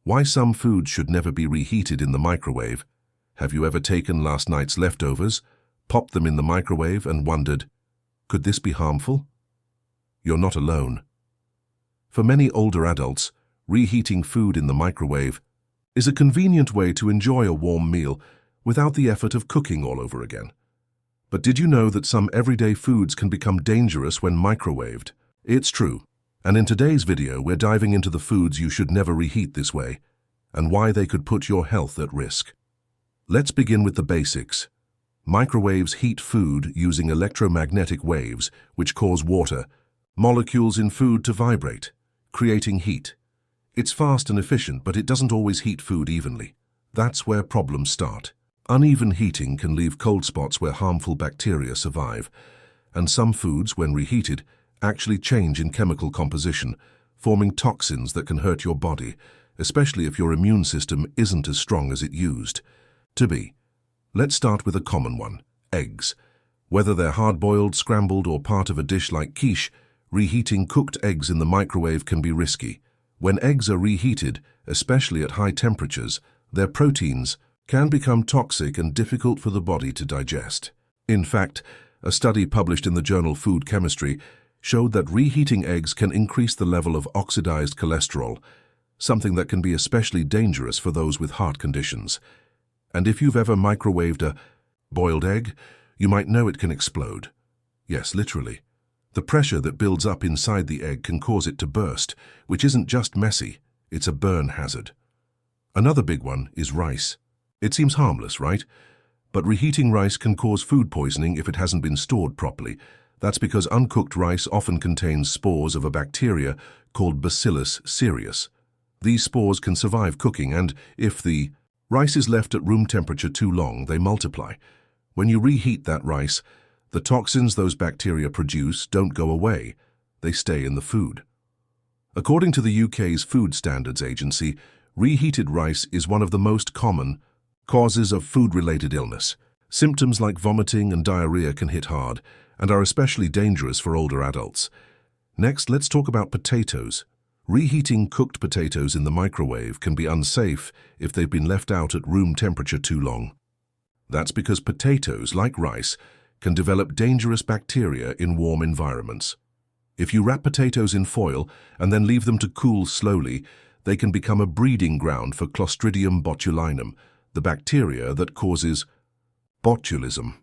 Why some foods should never be reheated in the microwave. Have you ever taken last night's leftovers, popped them in the microwave and wondered, could this be harmful? You're not alone. For many older adults, reheating food in the microwave is a convenient way to enjoy a warm meal without the effort of cooking all over again. But did you know that some everyday foods can become dangerous when microwaved? It's true. And in today's video, we're diving into the foods you should never reheat this way and why they could put your health at risk. Let's begin with the basics. Microwaves heat food using electromagnetic waves, which cause water molecules in food to vibrate, creating heat. It's fast and efficient, but it doesn't always heat food evenly. That's where problems start. Uneven heating can leave cold spots where harmful bacteria survive, and some foods, when reheated, actually change in chemical composition, forming toxins that can hurt your body, especially if your immune system isn't as strong as it used to be. Let's start with a common one, eggs. Whether they're hard-boiled, scrambled, or part of a dish like quiche, reheating cooked eggs in the microwave can be risky. When eggs are reheated, especially at high temperatures, their proteins can become toxic and difficult for the body to digest. In fact, a study published in the journal Food Chemistry showed that reheating eggs can increase the level of oxidized cholesterol, something that can be especially dangerous for those with heart conditions. And if you've ever microwaved a boiled egg, you might know it can explode. Yes, literally. The pressure that builds up inside the egg can cause it to burst, which isn't just messy, it's a burn hazard. Another big one is rice. It seems harmless, right? But reheating rice can cause food poisoning if it hasn't been stored properly. That's because uncooked rice often contains spores of a bacteria called Bacillus cereus. These spores can survive cooking, and if the rice is left at room temperature too long, they multiply. When you reheat that rice, the toxins those bacteria produce don't go away. They stay in the food. According to the UK's Food Standards Agency, reheated rice is one of the most common causes of food-related illness. Symptoms like vomiting and diarrhea can hit hard and are especially dangerous for older adults. Next, let's talk about potatoes. Reheating cooked potatoes in the microwave can be unsafe if they've been left out at room temperature too long. That's because potatoes, like rice, can develop dangerous bacteria in warm environments. If you wrap potatoes in foil and then leave them to cool slowly, they can become a breeding ground for Clostridium botulinum, the bacteria that causes botulism.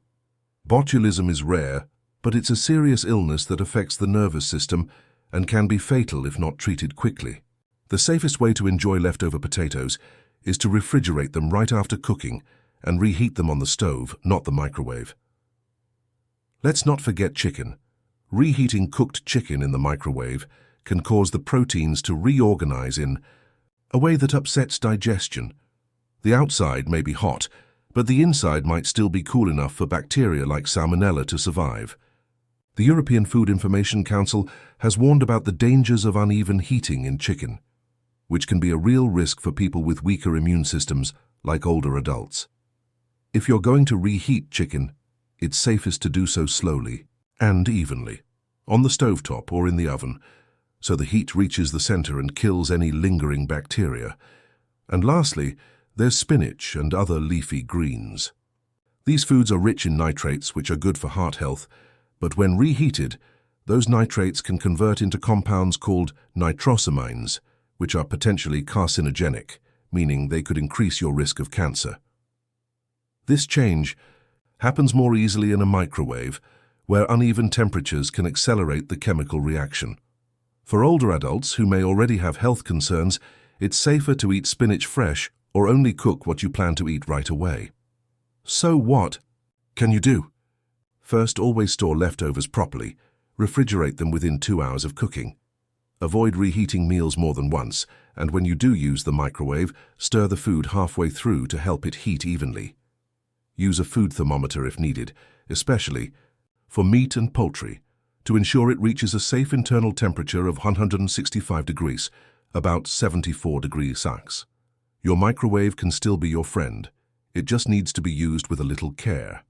Botulism is rare, but it's a serious illness that affects the nervous system and can be fatal if not treated quickly. The safest way to enjoy leftover potatoes is to refrigerate them right after cooking and reheat them on the stove, not the microwave. Let's not forget chicken. Reheating cooked chicken in the microwave can cause the proteins to reorganize in a way that upsets digestion. The outside may be hot, but the inside might still be cool enough for bacteria like Salmonella to survive. The European Food Information Council has warned about the dangers of uneven heating in chicken, which can be a real risk for people with weaker immune systems like older adults. If you're going to reheat chicken, it's safest to do so slowly and evenly, on the stovetop or in the oven, so the heat reaches the center and kills any lingering bacteria. And lastly, there's spinach and other leafy greens. These foods are rich in nitrates, which are good for heart health, but when reheated, those nitrates can convert into compounds called nitrosamines, which are potentially carcinogenic, meaning they could increase your risk of cancer. This change happens more easily in a microwave, where uneven temperatures can accelerate the chemical reaction. For older adults who may already have health concerns, it's safer to eat spinach fresh or only cook what you plan to eat right away. So what can you do? First, always store leftovers properly. Refrigerate them within 2 hours of cooking. Avoid reheating meals more than once, and when you do use the microwave, stir the food halfway through to help it heat evenly. Use a food thermometer if needed, especially for meat and poultry, to ensure it reaches a safe internal temperature of 165 degrees, about 74 degrees Celsius. Your microwave can still be your friend. It just needs to be used with a little care.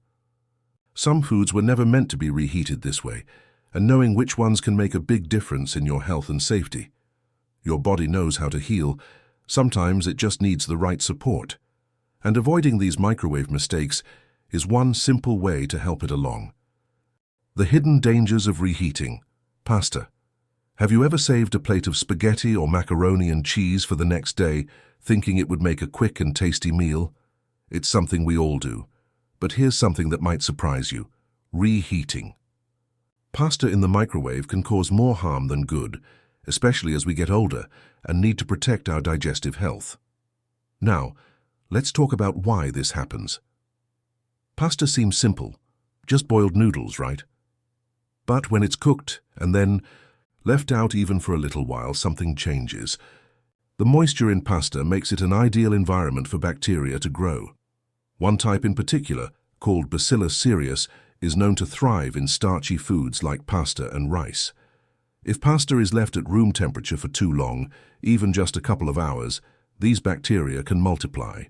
Some foods were never meant to be reheated this way, and knowing which ones can make a big difference in your health and safety. Your body knows how to heal, Sometimes it just needs the right support. And avoiding these microwave mistakes is one simple way to help it along. The hidden dangers of reheating. Pasta. Have you ever saved a plate of spaghetti or macaroni and cheese for the next day, thinking it would make a quick and tasty meal? It's something we all do. But here's something that might surprise you. Reheating. Pasta in the microwave can cause more harm than good, especially as we get older and need to protect our digestive health. Now, let's talk about why this happens. Pasta seems simple, just boiled noodles, right? But when it's cooked and then left out even for a little while, something changes. The moisture in pasta makes it an ideal environment for bacteria to grow. One type in particular, called Bacillus cereus, is known to thrive in starchy foods like pasta and rice. If pasta is left at room temperature for too long, even just a couple of hours, these bacteria can multiply.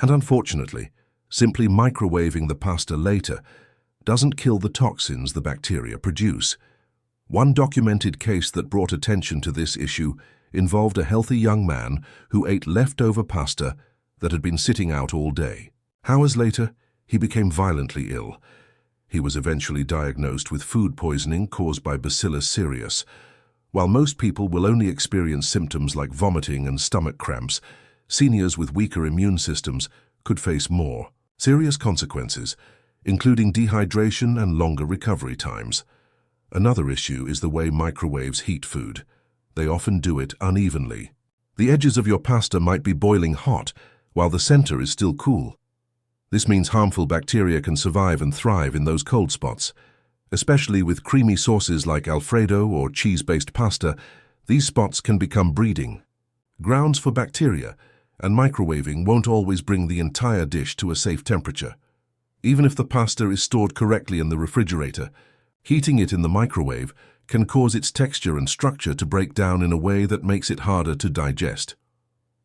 And unfortunately, simply microwaving the pasta later doesn't kill the toxins the bacteria produce. One documented case that brought attention to this issue involved a healthy young man who ate leftover pasta that had been sitting out all day. Hours later, he became violently ill. He was eventually diagnosed with food poisoning caused by Bacillus cereus. While most people will only experience symptoms like vomiting and stomach cramps, seniors with weaker immune systems could face more serious consequences, including dehydration and longer recovery times. Another issue is the way microwaves heat food. They often do it unevenly. The edges of your pasta might be boiling hot, while the center is still cool. This means harmful bacteria can survive and thrive in those cold spots. Especially with creamy sauces like Alfredo or cheese-based pasta, these spots can become breeding grounds for bacteria, and microwaving won't always bring the entire dish to a safe temperature. Even if the pasta is stored correctly in the refrigerator, heating it in the microwave can cause its texture and structure to break down in a way that makes it harder to digest.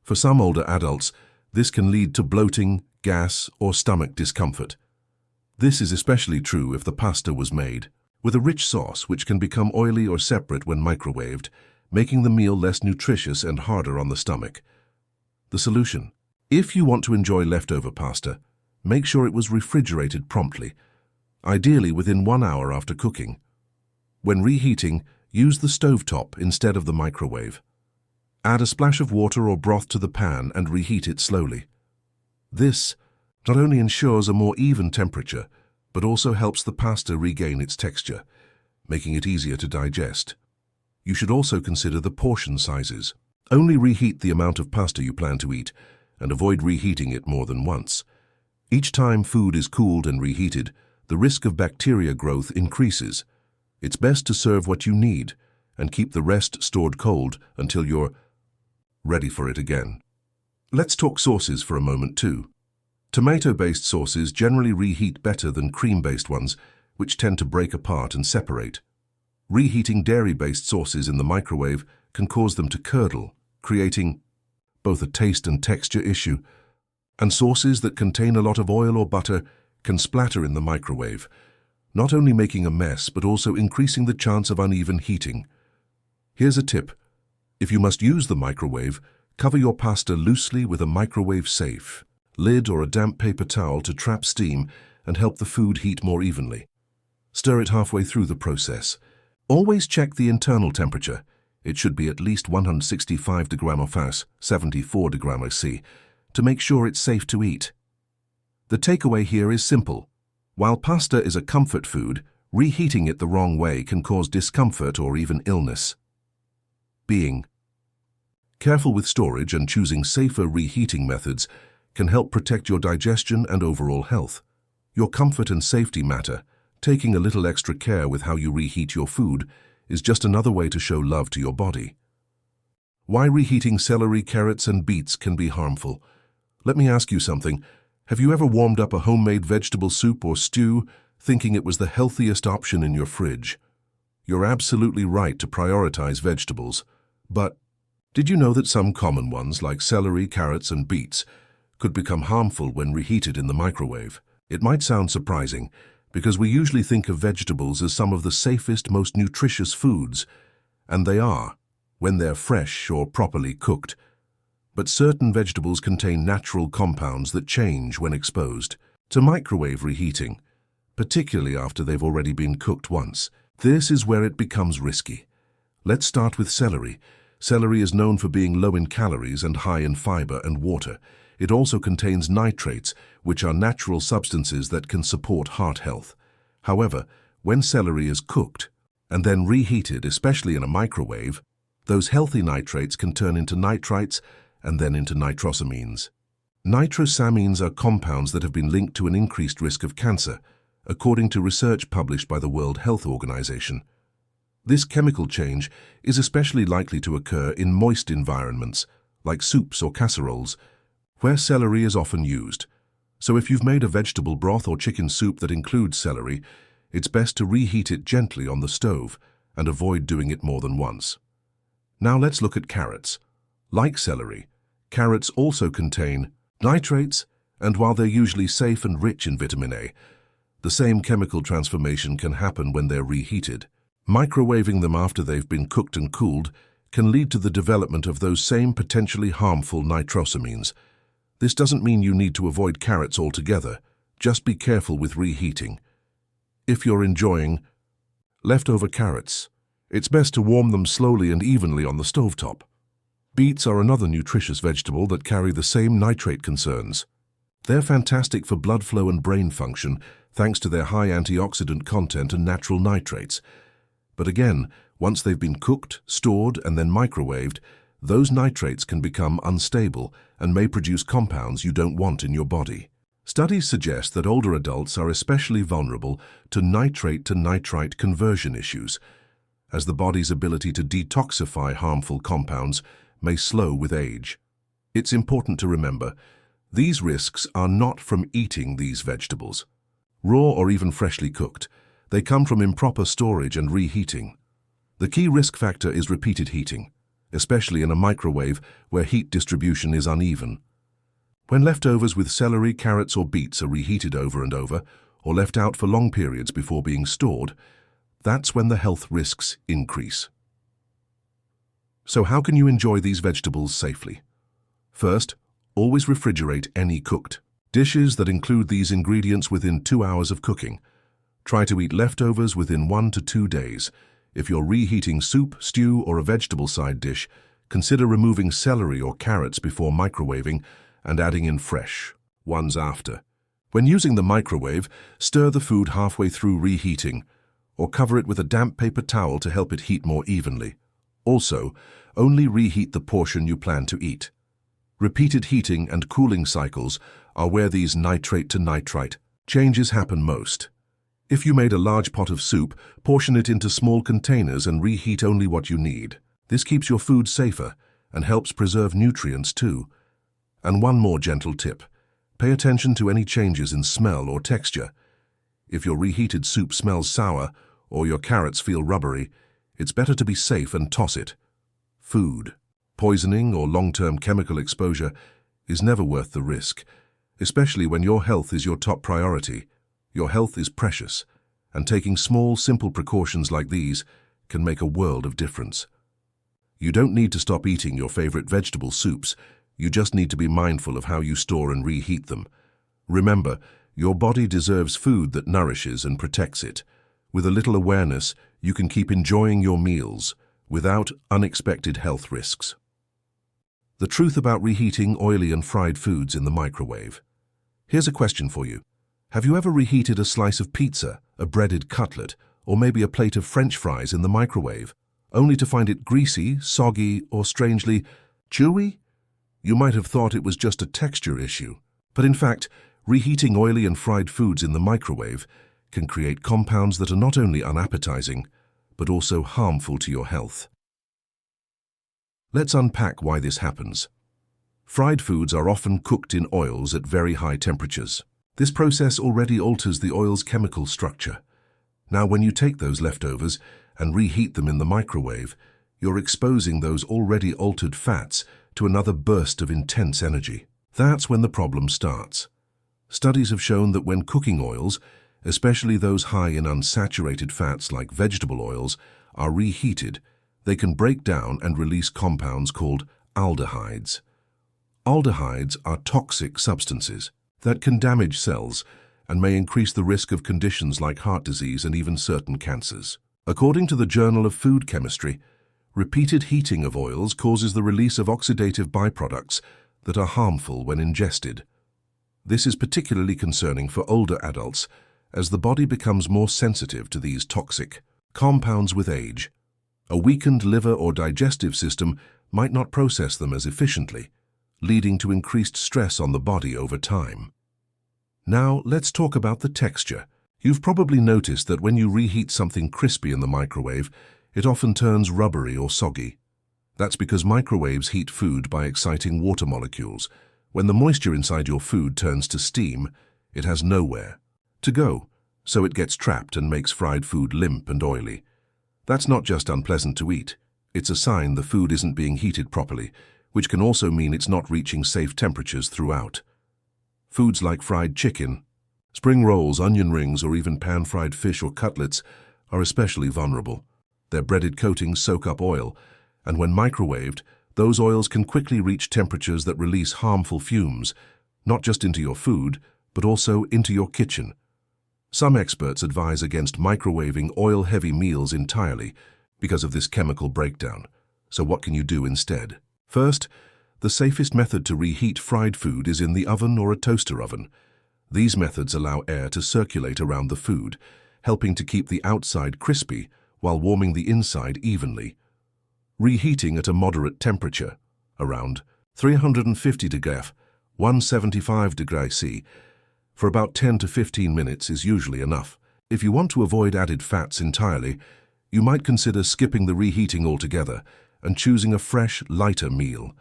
For some older adults, this can lead to bloating, gas, or stomach discomfort. This is especially true if the pasta was made with a rich sauce, which can become oily or separate when microwaved, making the meal less nutritious and harder on the stomach. The solution: if you want to enjoy leftover pasta, make sure it was refrigerated promptly, ideally within 1 hour after cooking. When reheating, use the stovetop instead of the microwave. Add a splash of water or broth to the pan and reheat it slowly. This not only ensures a more even temperature, but also helps the pasta regain its texture, making it easier to digest. You should also consider the portion sizes. Only reheat the amount of pasta you plan to eat, and avoid reheating it more than once. Each time food is cooled and reheated, the risk of bacteria growth increases. It's best to serve what you need and keep the rest stored cold until you're ready for it again. Let's talk sauces for a moment too. Tomato-based sauces generally reheat better than cream-based ones, which tend to break apart and separate. Reheating dairy-based sauces in the microwave can cause them to curdle, creating both a taste and texture issue. And sauces that contain a lot of oil or butter can splatter in the microwave, not only making a mess but also increasing the chance of uneven heating. Here's a tip. If you must use the microwave, cover your pasta loosely with a microwave-safe lid or a damp paper towel to trap steam and help the food heat more evenly. Stir it halfway through the process. Always check the internal temperature. It should be at least 165 degrees Celsius, 74 degrees Celsius, to make sure it's safe to eat. The takeaway here is simple. While pasta is a comfort food, reheating it the wrong way can cause discomfort or even illness. Being careful with storage and choosing safer reheating methods can help protect your digestion and overall health. Your comfort and safety matter. Taking a little extra care with how you reheat your food is just another way to show love to your body. Why reheating celery, carrots, and beets can be harmful. Let me ask you something. Have you ever warmed up a homemade vegetable soup or stew thinking it was the healthiest option in your fridge? You're absolutely right to prioritize vegetables. But did you know that some common ones like celery, carrots, and beets could become harmful when reheated in the microwave? It might sound surprising, because we usually think of vegetables as some of the safest, most nutritious foods, and they are, when they're fresh or properly cooked. But certain vegetables contain natural compounds that change when exposed to microwave reheating, particularly after they've already been cooked once. This is where it becomes risky. Let's start with celery. Celery is known for being low in calories and high in fiber and water. It also contains nitrates, which are natural substances that can support heart health. However, when celery is cooked and then reheated, especially in a microwave, those healthy nitrates can turn into nitrites and then into nitrosamines. Nitrosamines are compounds that have been linked to an increased risk of cancer, according to research published by the World Health Organization. This chemical change is especially likely to occur in moist environments, like soups or casseroles, where celery is often used. So if you've made a vegetable broth or chicken soup that includes celery, it's best to reheat it gently on the stove and avoid doing it more than once. Now let's look at carrots. Like celery, carrots also contain nitrates, and while they're usually safe and rich in vitamin A, the same chemical transformation can happen when they're reheated. Microwaving them after they've been cooked and cooled can lead to the development of those same potentially harmful nitrosamines. This doesn't mean you need to avoid carrots altogether. Just be careful with reheating. If you're enjoying leftover carrots, it's best to warm them slowly and evenly on the stovetop. Beets are another nutritious vegetable that carry the same nitrate concerns. They're fantastic for blood flow and brain function thanks to their high antioxidant content and natural nitrates. But again, once they've been cooked, stored, and then microwaved, those nitrates can become unstable and may produce compounds you don't want in your body. Studies suggest that older adults are especially vulnerable to nitrate to nitrite conversion issues, as the body's ability to detoxify harmful compounds may slow with age. It's important to remember, these risks are not from eating these vegetables, raw or even freshly cooked. They come from improper storage and reheating. The key risk factor is repeated heating, especially in a microwave where heat distribution is uneven. When leftovers with celery, carrots, or beets are reheated over and over, or left out for long periods before being stored, that's when the health risks increase. So how can you enjoy these vegetables safely? First, always refrigerate any cooked dishes that include these ingredients within 2 hours of cooking. Try to eat leftovers within 1 to 2 days. If you're reheating soup, stew, or a vegetable side dish, consider removing celery or carrots before microwaving and adding in fresh ones after. When using the microwave, stir the food halfway through reheating, or cover it with a damp paper towel to help it heat more evenly. Also, only reheat the portion you plan to eat. Repeated heating and cooling cycles are where these nitrate to nitrite changes happen most. If you made a large pot of soup, portion it into small containers and reheat only what you need. This keeps your food safer and helps preserve nutrients too. And one more gentle tip. Pay attention to any changes in smell or texture. If your reheated soup smells sour or your carrots feel rubbery, it's better to be safe and toss it. Food poisoning or long-term chemical exposure is never worth the risk, especially when your health is your top priority. Your health is precious, and taking small, simple precautions like these can make a world of difference. You don't need to stop eating your favorite vegetable soups. You just need to be mindful of how you store and reheat them. Remember, your body deserves food that nourishes and protects it. With a little awareness, you can keep enjoying your meals without unexpected health risks. The truth about reheating oily and fried foods in the microwave. Here's a question for you. Have you ever reheated a slice of pizza, a breaded cutlet, or maybe a plate of French fries in the microwave, only to find it greasy, soggy, or strangely chewy? You might have thought it was just a texture issue, but in fact, reheating oily and fried foods in the microwave can create compounds that are not only unappetizing, but also harmful to your health. Let's unpack why this happens. Fried foods are often cooked in oils at very high temperatures. This process already alters the oil's chemical structure. Now, when you take those leftovers and reheat them in the microwave, you're exposing those already altered fats to another burst of intense energy. That's when the problem starts. Studies have shown that when cooking oils, especially those high in unsaturated fats like vegetable oils, are reheated, they can break down and release compounds called aldehydes. Aldehydes are toxic substances that can damage cells and may increase the risk of conditions like heart disease and even certain cancers. According to the Journal of Food Chemistry, repeated heating of oils causes the release of oxidative byproducts that are harmful when ingested. This is particularly concerning for older adults, as the body becomes more sensitive to these toxic compounds with age. A weakened liver or digestive system might not process them as efficiently, leading to increased stress on the body over time. Now, let's talk about the texture. You've probably noticed that when you reheat something crispy in the microwave, it often turns rubbery or soggy. That's because microwaves heat food by exciting water molecules. When the moisture inside your food turns to steam, it has nowhere to go, so it gets trapped and makes fried food limp and oily. That's not just unpleasant to eat, it's a sign the food isn't being heated properly, which can also mean it's not reaching safe temperatures throughout. Foods like fried chicken, spring rolls, onion rings, or even pan-fried fish or cutlets are especially vulnerable. Their breaded coatings soak up oil, and when microwaved, those oils can quickly reach temperatures that release harmful fumes, not just into your food, but also into your kitchen. Some experts advise against microwaving oil-heavy meals entirely because of this chemical breakdown. So what can you do instead? First, the safest method to reheat fried food is in the oven or a toaster oven. These methods allow air to circulate around the food, helping to keep the outside crispy while warming the inside evenly. Reheating at a moderate temperature, around 350 degrees F, 175 degrees C, for about 10 to 15 minutes is usually enough. If you want to avoid added fats entirely, you might consider skipping the reheating altogether and choosing a fresh, lighter meal.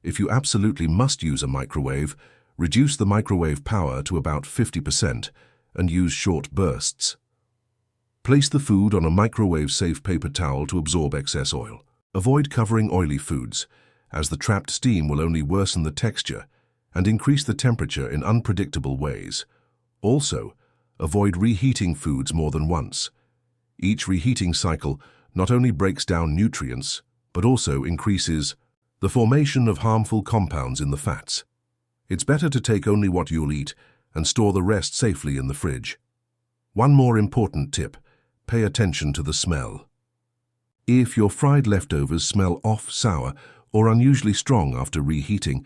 If you absolutely must use a microwave, reduce the microwave power to about 50% and use short bursts. Place the food on a microwave-safe paper towel to absorb excess oil. Avoid covering oily foods, as the trapped steam will only worsen the texture and increase the temperature in unpredictable ways. Also, avoid reheating foods more than once. Each reheating cycle not only breaks down nutrients, but also increases the formation of harmful compounds in the fats. It's better to take only what you'll eat and store the rest safely in the fridge. One more important tip: pay attention to the smell. If your fried leftovers smell off, sour, or unusually strong after reheating,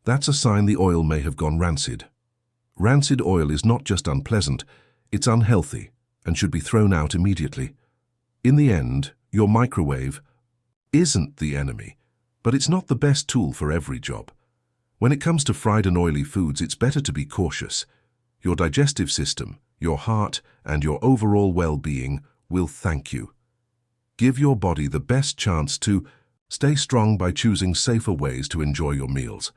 that's a sign the oil may have gone rancid. Rancid oil is not just unpleasant, it's unhealthy and should be thrown out immediately. In the end, your microwave isn't the enemy, but it's not the best tool for every job. When it comes to fried and oily foods, it's better to be cautious. Your digestive system, your heart, and your overall well-being will thank you. Give your body the best chance to stay strong by choosing safer ways to enjoy your meals.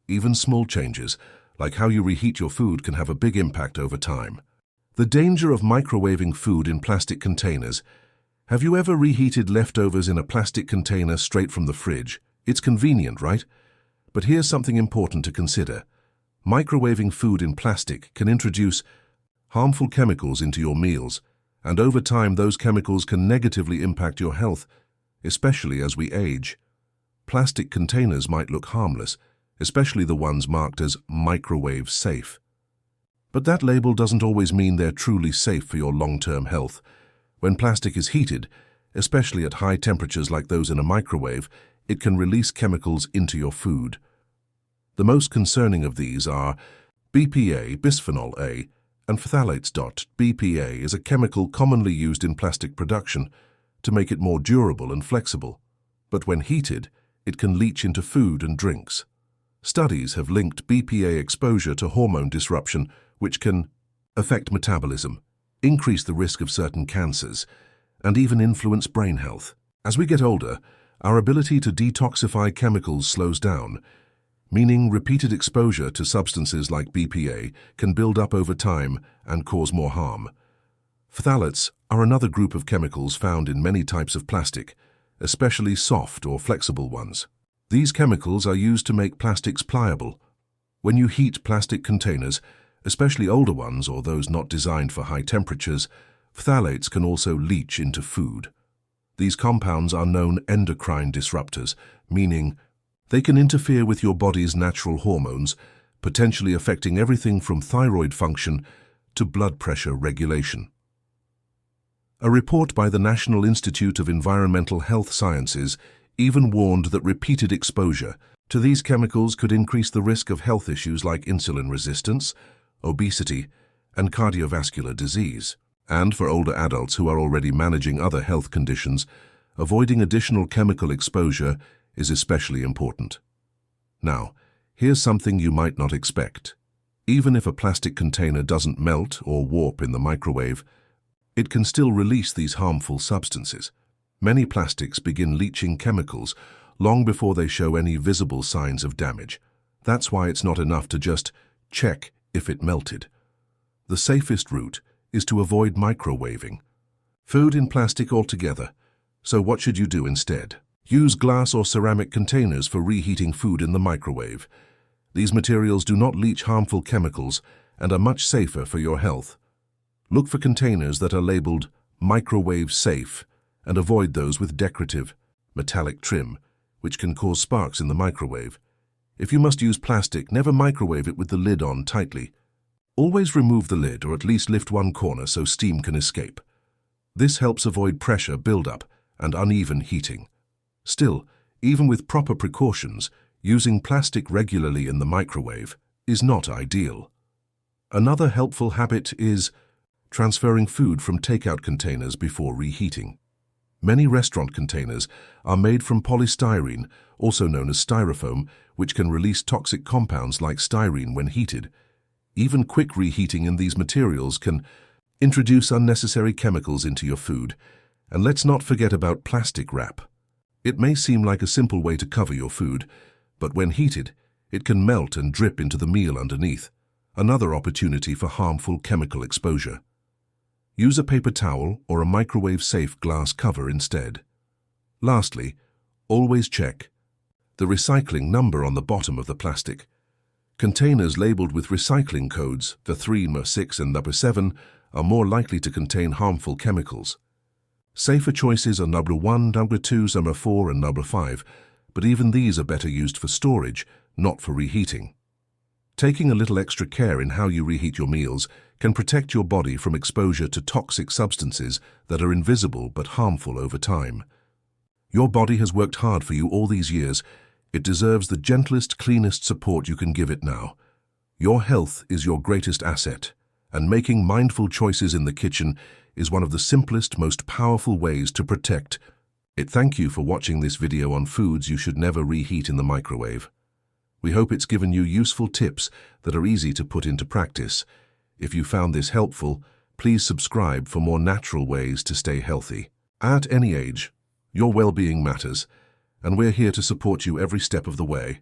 Even small changes, like how you reheat your food, can have a big impact over time. The danger of microwaving food in plastic containers. Have you ever reheated leftovers in a plastic container straight from the fridge? It's convenient, right? But here's something important to consider. Microwaving food in plastic can introduce harmful chemicals into your meals, and over time those chemicals can negatively impact your health, especially as we age. Plastic containers might look harmless, especially the ones marked as microwave safe. But that label doesn't always mean they're truly safe for your long-term health. When plastic is heated, especially at high temperatures like those in a microwave, it can release chemicals into your food. The most concerning of these are BPA, bisphenol A, and phthalates. BPA is a chemical commonly used in plastic production to make it more durable and flexible, but when heated, it can leach into food and drinks. Studies have linked BPA exposure to hormone disruption, which can affect metabolism, increase the risk of certain cancers, and even influence brain health. As we get older, our ability to detoxify chemicals slows down, meaning repeated exposure to substances like BPA can build up over time and cause more harm. Phthalates are another group of chemicals found in many types of plastic, especially soft or flexible ones. These chemicals are used to make plastics pliable. When you heat plastic containers, especially older ones or those not designed for high temperatures, phthalates can also leach into food. These compounds are known endocrine disruptors, meaning They can interfere with your body's natural hormones, potentially affecting everything from thyroid function to blood pressure regulation. A report by the National Institute of Environmental Health Sciences even warned that repeated exposure to these chemicals could increase the risk of health issues like insulin resistance, obesity, and cardiovascular disease. And for older adults who are already managing other health conditions, avoiding additional chemical exposure is especially important. Now, here's something you might not expect. Even if a plastic container doesn't melt or warp in the microwave, it can still release these harmful substances. Many plastics begin leaching chemicals long before they show any visible signs of damage. That's why it's not enough to just check if it melted. The safest route is to avoid microwaving food in plastic altogether. So what should you do instead? Use glass or ceramic containers for reheating food in the microwave. These materials do not leach harmful chemicals and are much safer for your health. Look for containers that are labeled microwave safe and avoid those with decorative, metallic trim, which can cause sparks in the microwave. If you must use plastic, never microwave it with the lid on tightly. Always remove the lid or at least lift one corner so steam can escape. This helps avoid pressure buildup and uneven heating. Still, even with proper precautions, using plastic regularly in the microwave is not ideal. Another helpful habit is transferring food from takeout containers before reheating. Many restaurant containers are made from polystyrene, also known as styrofoam, which can release toxic compounds like styrene when heated. Even quick reheating in these materials can introduce unnecessary chemicals into your food. And let's not forget about plastic wrap. It may seem like a simple way to cover your food, but when heated, it can melt and drip into the meal underneath. Another opportunity for harmful chemical exposure. Use a paper towel or a microwave-safe glass cover instead. Lastly, always check the recycling number on the bottom of the plastic. Containers labeled with recycling codes, the 3, number 6 and number 7, are more likely to contain harmful chemicals. Safer choices are number 1, number 2, number 4 and number 5, but even these are better used for storage, not for reheating. Taking a little extra care in how you reheat your meals can protect your body from exposure to toxic substances that are invisible but harmful over time. Your body has worked hard for you all these years. It deserves the gentlest, cleanest support you can give it now. Your health is your greatest asset, and making mindful choices in the kitchen is one of the simplest, most powerful ways to protect it. Thank you for watching this video on foods you should never reheat in the microwave. We hope it's given you useful tips that are easy to put into practice. If you found this helpful, please subscribe for more natural ways to stay healthy. At any age, your well-being matters, and we're here to support you every step of the way.